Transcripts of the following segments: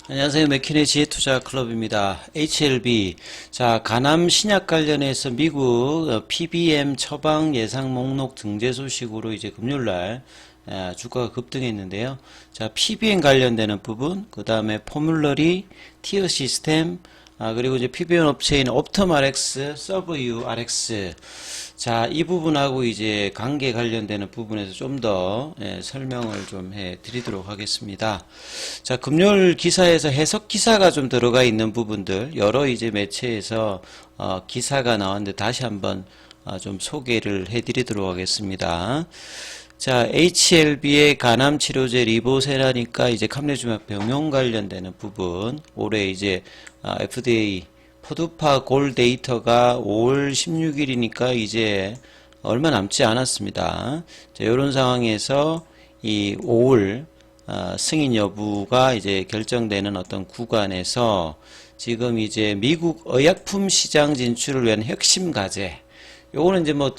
안녕하세요. 맥키네 지혜투자클럽입니다. HLB. 자, 간암 신약 관련해서 미국 PBM 처방 예상 목록 등재 소식으로 이제 금요일날 주가가 급등했는데요. 자, PBM 관련되는 부분, 그 다음에 포뮬러리, 티어 시스템, 그리고 이제 PBM 업체인 옵텀RX, 서브유RX. 자, 이 부분하고 이제 관계 관련되는 부분에서 좀 더 설명을 좀 해 드리도록 하겠습니다. 자, 금요일 기사에서 해석 기사가 좀 들어가 있는 부분들, 여러 이제 매체에서 기사가 나왔는데 다시 한번 좀 소개를 해 드리도록 하겠습니다. 자, HLB의 간암 치료제 리보세라니까 이제 감내주막 병용 관련되는 부분, 올해 이제 FDA 포드파 골 데이터가 5월 16일이니까 이제 얼마 남지 않았습니다. 자, 이런 상황에서 이 5월 승인 여부가 이제 결정되는 어떤 구간에서 지금 이제 미국 의약품 시장 진출을 위한 핵심 과제, 요거는 이제 뭐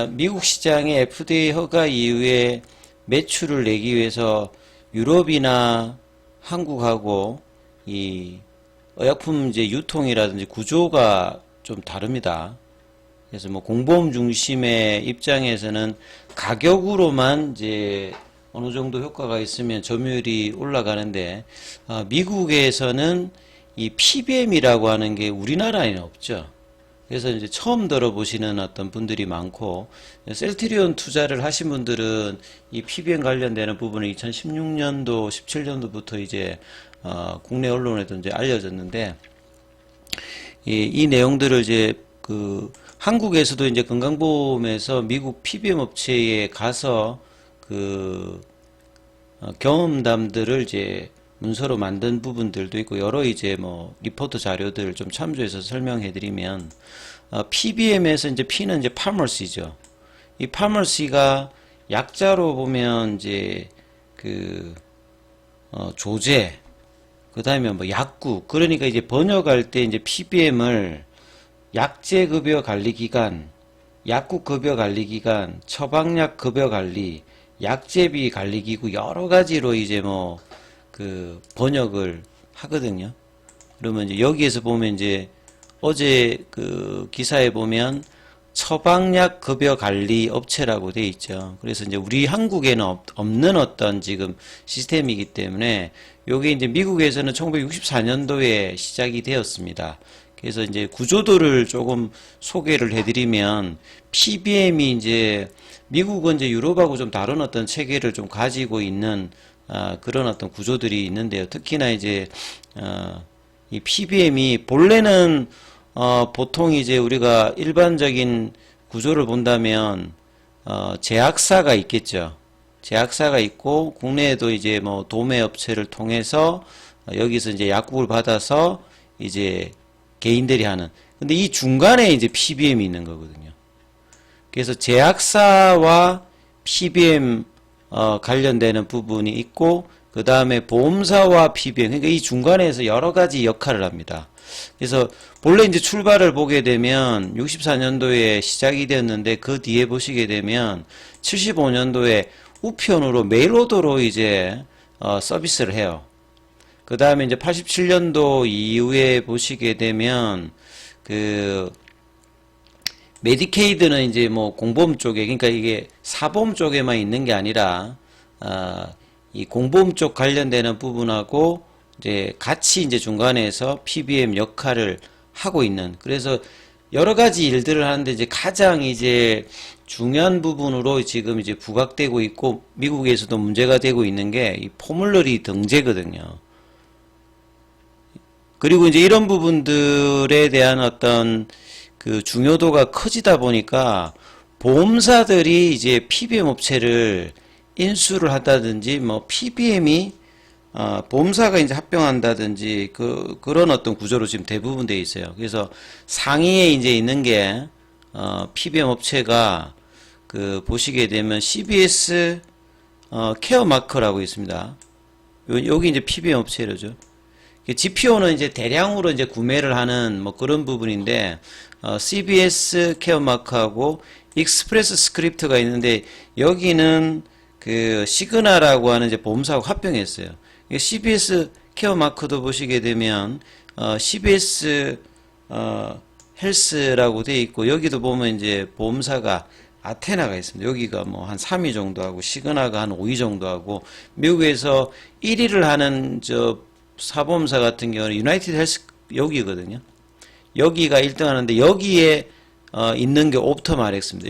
미국 시장의 FDA 허가 이후에 매출을 내기 위해서 유럽이나 한국하고 이 의약품 이제 유통이라든지 구조가 좀 다릅니다. 그래서 뭐 공보험 중심의 입장에서는 가격으로만 이제 어느 정도 효과가 있으면 점유율이 올라가는데, 미국에서는 이 PBM이라고 하는 게 우리나라에는 없죠. 그래서 이제 처음 들어보시는 어떤 분들이 많고, 셀트리온 투자를 하신 분들은 이 PBM 관련되는 부분을 2016년도, 17년도부터 이제 국내 언론에도 이제 알려졌는데, 이 내용들을 이제 한국에서도 이제 건강보험에서 미국 PBM 업체에 가서 경험담들을 이제 문서로 만든 부분들도 있고, 여러 이제 뭐 리포트 자료들 좀 참조해서 설명해 드리면, PBM에서 이제 P는 이제 파머시죠. 이 파머시가 약자로 보면 이제 조제, 그 다음에 뭐 약국, 그러니까 이제 번역할 때 이제 PBM을 약제급여 관리기관, 약국급여 관리기관, 처방약 급여 관리, 약제비 관리기구, 여러 가지로 이제 뭐 번역을 하거든요. 그러면 이제 여기에서 보면 이제 어제 기사에 보면 처방약 급여 관리 업체라고 돼 있죠. 그래서 이제 우리 한국에는 없는 어떤 지금 시스템이기 때문에 요게 이제 미국에서는 1964년도에 시작이 되었습니다. 그래서 이제 구조도를 조금 소개를 해드리면, PBM이 이제 미국은 이제 유럽하고 좀 다른 어떤 체계를 좀 가지고 있는 그런 어떤 구조들이 있는데요. 특히나 이제 이 PBM이 본래는 보통 이제 우리가 일반적인 구조를 본다면 제약사가 있겠죠. 제약사가 있고, 국내에도 이제 뭐 도매 업체를 통해서 여기서 이제 약국을 받아서 이제 개인들이 하는. 근데 이 중간에 이제 PBM이 있는 거거든요. 그래서 제약사와 PBM 관련되는 부분이 있고, 그 다음에 보험사와 PBM, 그러니까 이 중간에서 여러 가지 역할을 합니다. 그래서 본래 이제 출발을 보게 되면 64년도에 시작이 되었는데, 그 뒤에 보시게 되면 75년도에 우편으로 메일오더로 이제 서비스를 해요. 그 다음에 이제 87년도 이후에 보시게 되면 메디케이드는 이제 뭐 공보험 쪽에, 그러니까 이게 사보험 쪽에만 있는 게 아니라 이 공보험 쪽 관련되는 부분하고 이제 같이 이제 중간에서 PBM 역할을 하고 있는, 그래서 여러 가지 일들을 하는데 이제 가장 이제 중요한 부분으로 지금 이제 부각되고 있고, 미국에서도 문제가 되고 있는 게 이 포뮬러리 등재거든요. 그리고 이제 이런 부분들에 대한 어떤 중요도가 커지다 보니까 보험사들이 이제 PBM 업체를 인수를 한다든지, 뭐 PBM이 보험사가 이제 합병한다든지, 그런 어떤 구조로 지금 대부분 돼 있어요. 그래서 상위에 이제 있는 게 PBM 업체가 보시게 되면 CBS 케어마크라고 있습니다. 여기 이제 PBM 업체로죠. GPO는 이제 대량으로 이제 구매를 하는 뭐 그런 부분인데, CBS 케어마크하고 익스프레스 스크립트가 있는데, 여기는 시그나라고 하는 이제 보험사하고 합병했어요. CBS 헬스케어 마크도 보시게 되면 CBS 헬스라고 되어 있고, 여기도 보면 이제 보험사가 아테나가 있습니다. 여기가 뭐 한 3위 정도 하고, 시그나가 한 5위 정도 하고, 미국에서 1위를 하는 저 사보험사 같은 경우는 유나이티드 헬스 여기거든요. 여기가 1등 하는데, 여기에 있는 게 옵텀 RX입니다.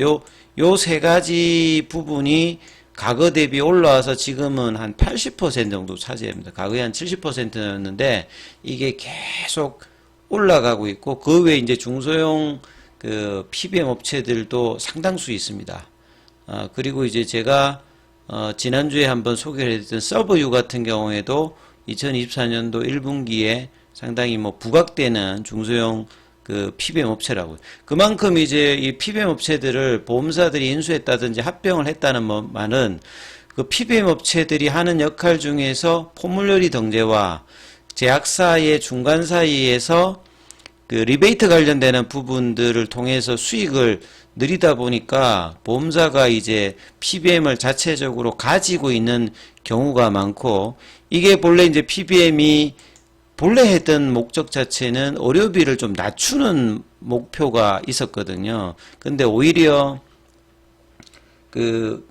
요 세 가지 부분이 과거 대비 올라와서 지금은 한 80% 정도 차지합니다. 과거에 한 70%였는데 이게 계속 올라가고 있고, 그 외에 이제 중소형 그 PBM 업체들도 상당수 있습니다. 그리고 이제 제가 지난주에 한번 소개를 해드렸던 서브유 같은 경우에도 2024년도 1분기에 상당히 뭐 부각되는 중소형 그 PBM 업체라고요. 그만큼 이제 이 PBM 업체들을 보험사들이 인수했다든지 합병을 했다는 말은, 그 PBM 업체들이 하는 역할 중에서 포뮬러리 등재와 제약사의 중간 사이에서 그 리베이트 관련되는 부분들을 통해서 수익을 늘리다 보니까 보험사가 이제 PBM을 자체적으로 가지고 있는 경우가 많고, 이게 본래 이제 PBM이 본래 했던 목적 자체는 의료비를 좀 낮추는 목표가 있었거든요. 근데 오히려 그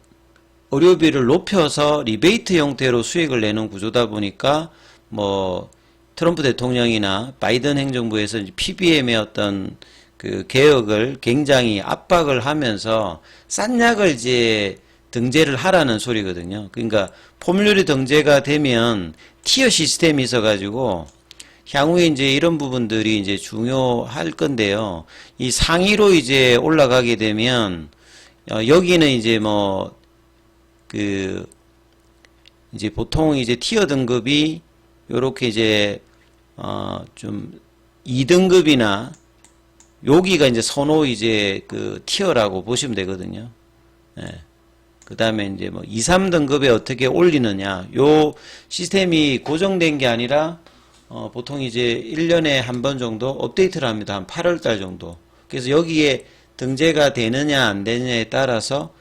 의료비를 높여서 리베이트 형태로 수익을 내는 구조다 보니까, 뭐 트럼프 대통령이나 바이든 행정부에서 PBM의 어떤 그 개혁을 굉장히 압박을 하면서 싼 약을 이제 등재를 하라는 소리거든요. 그러니까 포뮬러리 등재가 되면 티어 시스템이 있어가지고 향후에 이제 이런 부분들이 이제 중요할 건데요. 이 상위로 이제 올라가게 되면 여기는 이제 뭐 그 이제 보통 이제 티어 등급이 요렇게 이제 좀 2등급이나 여기가 이제 선호 이제 그 티어라고 보시면 되거든요. 예. 그 다음에 이제 뭐 2, 3등급에 어떻게 올리느냐, 요 시스템이 고정된 게 아니라 보통 이제 1년에 한 번 정도 업데이트를 합니다. 한 8월 달 정도. 그래서 여기에 등재가 되느냐 안 되느냐에 따라서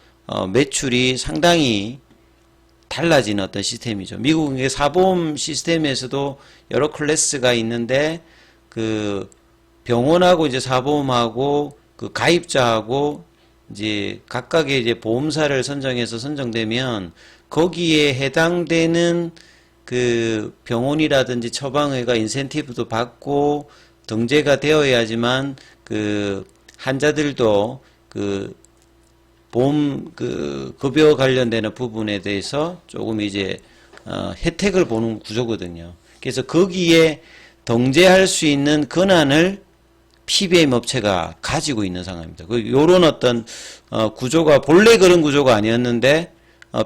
매출이 상당히 달라지는 어떤 시스템이죠. 미국의 사보험 시스템에서도 여러 클래스가 있는데, 그 병원하고 이제 사보험하고 그 가입자하고 이제 각각의 이제 보험사를 선정해서 선정되면 거기에 해당되는 그 병원이라든지 처방의가 인센티브도 받고 등재가 되어야지만 그 환자들도 그 보험 그 급여 관련되는 부분에 대해서 조금 이제 혜택을 보는 구조거든요. 그래서 거기에 등재할 수 있는 권한을 PBM 업체가 가지고 있는 상황입니다. 요런 어떤 구조가 본래 그런 구조가 아니었는데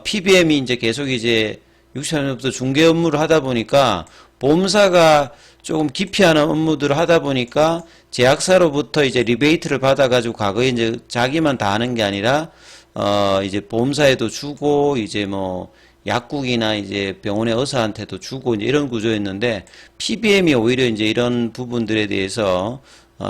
PBM이 이제 계속 이제 63년부터 중개 업무를 하다 보니까 보험사가 조금 기피하는 업무들을 하다 보니까 제약사로부터 이제 리베이트를 받아가지고 과거에 이제 자기만 다 하는 게 아니라 이제 보험사에도 주고 이제 뭐 약국이나 이제 병원의 의사한테도 주고 이제 이런 구조였는데, PBM이 오히려 이제 이런 부분들에 대해서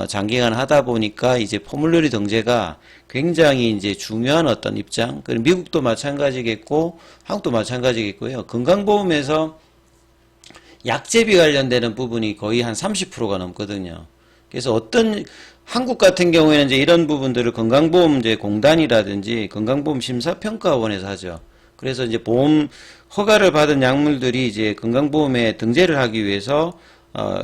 장기간 하다 보니까 이제 포뮬러리 등재가 굉장히 이제 중요한 어떤 입장. 그리고 미국도 마찬가지겠고 한국도 마찬가지겠고요. 건강보험에서 약제비 관련되는 부분이 거의 한 30%가 넘거든요. 그래서 어떤 한국 같은 경우에는 이제 이런 부분들을 건강보험 이제 공단이라든지 건강보험 심사평가원에서 하죠. 그래서 이제 보험 허가를 받은 약물들이 이제 건강보험에 등재를 하기 위해서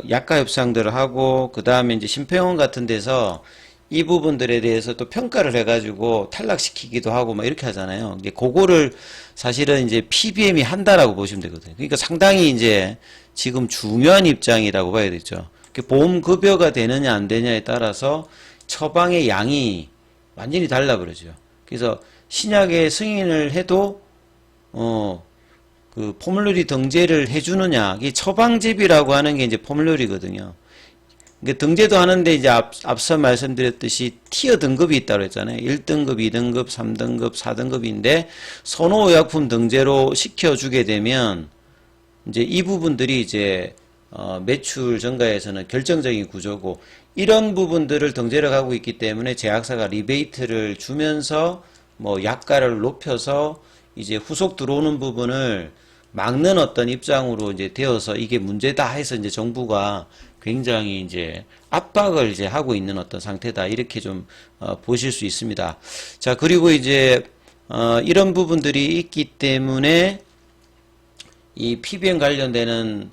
약가 협상들을 하고, 그 다음에 이제 심평원 같은 데서 이 부분들에 대해서 또 평가를 해가지고 탈락시키기도 하고 막 이렇게 하잖아요. 그거를 사실은 이제 PBM이 한다라고 보시면 되거든요. 그러니까 상당히 이제 지금 중요한 입장이라고 봐야 되죠. 보험 급여가 되느냐 안 되냐에 따라서 처방의 양이 완전히 달라버리죠. 그래서 신약에 승인을 해도 그 포뮬러리 등재를 해주느냐, 이 처방제비라고 하는 게 이제 포뮬러리거든요. 그러니까 등재도 하는데 이제 앞서 말씀드렸듯이 티어 등급이 있다고 했잖아요. 1등급, 2등급, 3등급, 4등급인데 선호의약품 등재로 시켜주게 되면 이제 이 부분들이 이제 매출 증가에서는 결정적인 구조고, 이런 부분들을 등재를 하고 있기 때문에 제약사가 리베이트를 주면서 뭐 약가를 높여서 이제 후속 들어오는 부분을 막는 어떤 입장으로 이제 되어서 이게 문제다 해서 이제 정부가 굉장히 이제 압박을 이제 하고 있는 어떤 상태다. 이렇게 좀 보실 수 있습니다. 자, 그리고 이제 이런 부분들이 있기 때문에 이 PBM 관련되는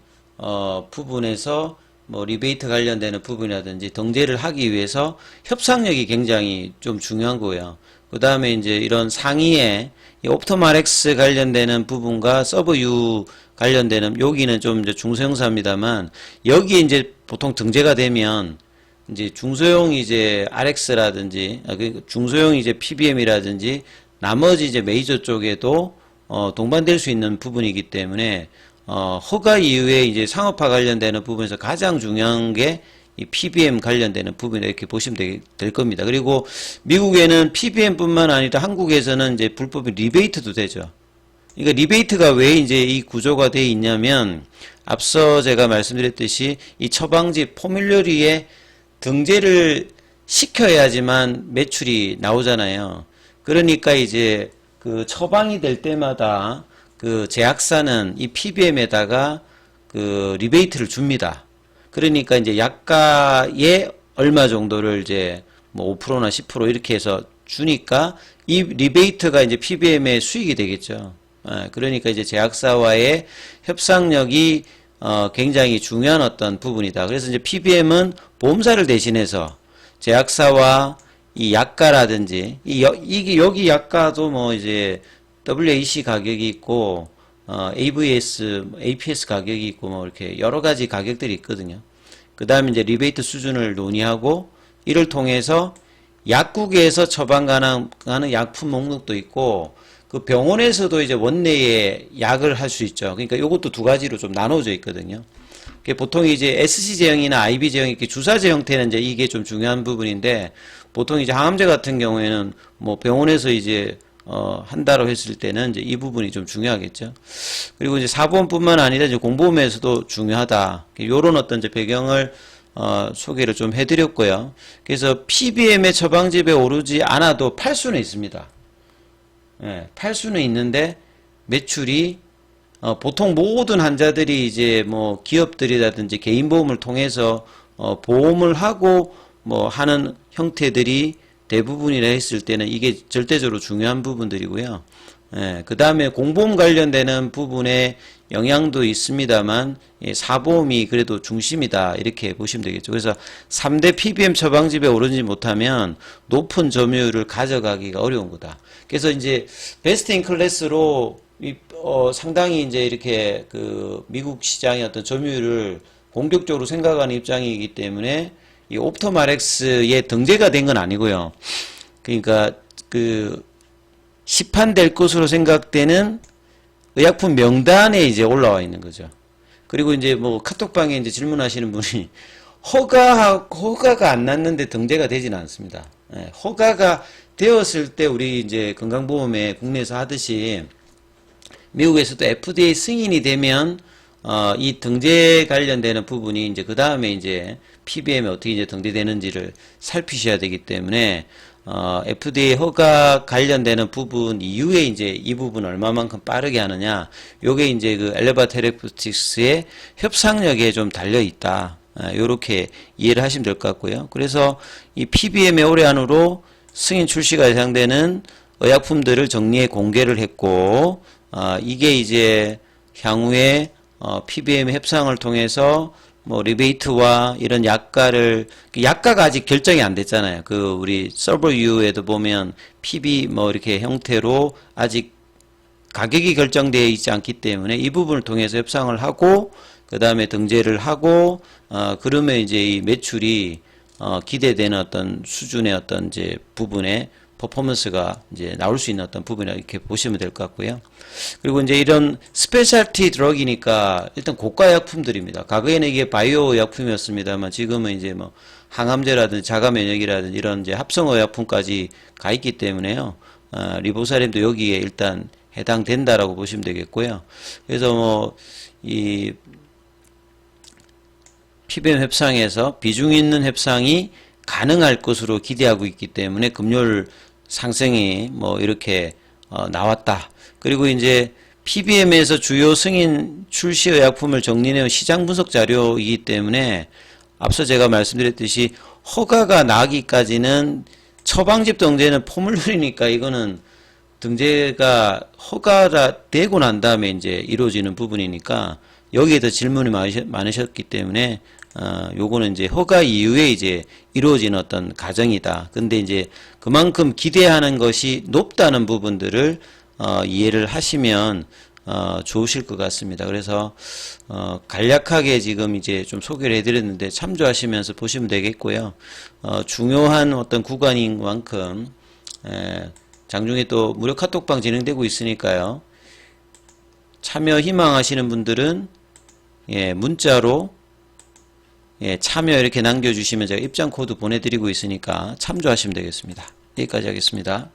부분에서 뭐 리베이트 관련되는 부분이라든지 등재를 하기 위해서 협상력이 굉장히 좀 중요한 거예요. 그 다음에 이제 이런 상위에 이 옵토말엑스 관련되는 부분과 서브유 관련되는 여기는 좀 이제 중소형사입니다만 여기에 이제 보통 등재가 되면 이제 중소형 이제 RX라든지 중소형 이제 PBM이라든지 나머지 이제 메이저 쪽에도 동반될 수 있는 부분이기 때문에 허가 이후에 이제 상업화 관련되는 부분에서 가장 중요한 게 이 PBM 관련되는 부분이다 이렇게 보시면 될 겁니다. 그리고 미국에는 PBM뿐만 아니라 한국에서는 이제 불법이 리베이트도 되죠. 그러니까 리베이트가 왜 이제 이 구조가 되어 있냐면 앞서 제가 말씀드렸듯이 이 처방지 포뮬러리에 등재를 시켜야지만 매출이 나오잖아요. 그러니까 이제 그 처방이 될 때마다 그 제약사는 이 PBM에다가 그 리베이트를 줍니다. 그러니까 이제 약가에 얼마 정도를 이제 뭐 5%나 10% 이렇게 해서 주니까 이 리베이트가 이제 PBM의 수익이 되겠죠. 그러니까 이제 제약사와의 협상력이 굉장히 중요한 어떤 부분이다. 그래서 이제 PBM은 보험사를 대신해서 제약사와 이 약가라든지 이게 여기 약가도 뭐 이제 WAC 가격이 있고 AVS, APS 가격이 있고 뭐 이렇게 여러 가지 가격들이 있거든요. 그 다음에 이제 리베이트 수준을 논의하고 이를 통해서 약국에서 처방 가능한 약품 목록도 있고 그 병원에서도 이제 원내에 약을 할 수 있죠. 그러니까 이것도 두 가지로 좀 나눠져 있거든요. 보통 이제 SC 제형이나 IB 제형 이렇게 주사제 형태는 이제 이게 좀 중요한 부분인데 보통 이제 항암제 같은 경우에는 뭐 병원에서 이제 한다고 했을 때는 이제 이 부분이 좀 중요하겠죠. 그리고 이제 사보험뿐만 아니라 이제 공보험에서도 중요하다. 요런 어떤 이제 배경을 소개를 좀 해드렸고요. 그래서 PBM의 처방집에 오르지 않아도 팔 수는 있습니다. 예, 팔 수는 있는데 매출이 보통 모든 환자들이 이제 뭐 기업들이라든지 개인보험을 통해서 보험을 하고 뭐 하는 형태들이 대부분이라 했을 때는 이게 절대적으로 중요한 부분들이고요. 예, 그 다음에 공보험 관련되는 부분에 영향도 있습니다만 예, 사보험이 그래도 중심이다 이렇게 보시면 되겠죠. 그래서 3대 PBM 처방집에 오르지 못하면 높은 점유율을 가져가기가 어려운 거다. 그래서 이제 베스트 인 클래스로 상당히 이제 이렇게 그 미국 시장의 어떤 점유율을 공격적으로 생각하는 입장이기 때문에 이 옵토말엑스에 등재가 된 건 아니고요. 그러니까 그 시판될 것으로 생각되는 의약품 명단에 이제 올라와 있는 거죠. 그리고 이제 뭐 카톡방에 이제 질문하시는 분이 허가가 안 났는데 등재가 되지는 않습니다. 예, 허가가 되었을 때 우리 이제 건강보험에 국내에서 하듯이 미국에서도 FDA 승인이 되면 이 등재 관련되는 부분이 이제 그 다음에 이제 PBM에 어떻게 이제 등재되는지를 살피셔야 되기 때문에 FDA 허가 관련되는 부분 이후에 이제 이 부분 얼마만큼 빠르게 하느냐, 요게 이제 그 엘레바 테레프틱스의 협상력에 좀 달려 있다. 요렇게 이해를 하시면 될 것 같고요. 그래서 이 PBM의 올해 안으로 승인 출시가 예상되는 의약품들을 정리해 공개를 했고, 이게 이제 향후에 PBM 협상을 통해서 뭐 리베이트와 이런 약가가 아직 결정이 안 됐잖아요. 그 우리 서버유에도 보면 PB 뭐 이렇게 형태로 아직 가격이 결정되어 있지 않기 때문에 이 부분을 통해서 협상을 하고 그 다음에 등재를 하고 그러면 이제 이 매출이 기대되는 어떤 수준의 어떤 이제 부분에 퍼포먼스가 이제 나올 수 있는 어떤 부분이라 이렇게 보시면 될 것 같고요. 그리고 이제 이런 스페셜티 드럭이니까 일단 고가 약품들입니다. 과거에는 이게 바이오 약품이었습니다만 지금은 이제 뭐 항암제라든지 자가 면역이라든지 이런 이제 합성어 약품까지 가 있기 때문에요. 리보사림도 여기에 일단 해당된다라고 보시면 되겠고요. 그래서 뭐 이 PBM 협상에서 비중 있는 협상이 가능할 것으로 기대하고 있기 때문에 금요일 상승이 뭐 이렇게 나왔다. 그리고 이제 PBM에서 주요 승인 출시 의약품을 정리해온 시장 분석 자료이기 때문에 앞서 제가 말씀드렸듯이 허가가 나기까지는 처방집 등재는 포물률이니까 이거는 등재가 허가가 되고 난 다음에 이제 이루어지는 부분이니까 여기에 더 질문이 많으셨기 때문에 요거는 이제 허가 이후에 이제 이루어지는 어떤 과정이다. 근데 이제 그만큼 기대하는 것이 높다는 부분들을 이해를 하시면 좋으실 것 같습니다. 그래서 간략하게 지금 이제 좀 소개를 해드렸는데 참조하시면서 보시면 되겠고요. 중요한 어떤 구간인 만큼 장중에 또 무료 카톡방 진행되고 있으니까요. 참여 희망하시는 분들은 문자로 참여 이렇게 남겨주시면 제가 입장 코드 보내드리고 있으니까 참조하시면 되겠습니다. 여기까지 하겠습니다.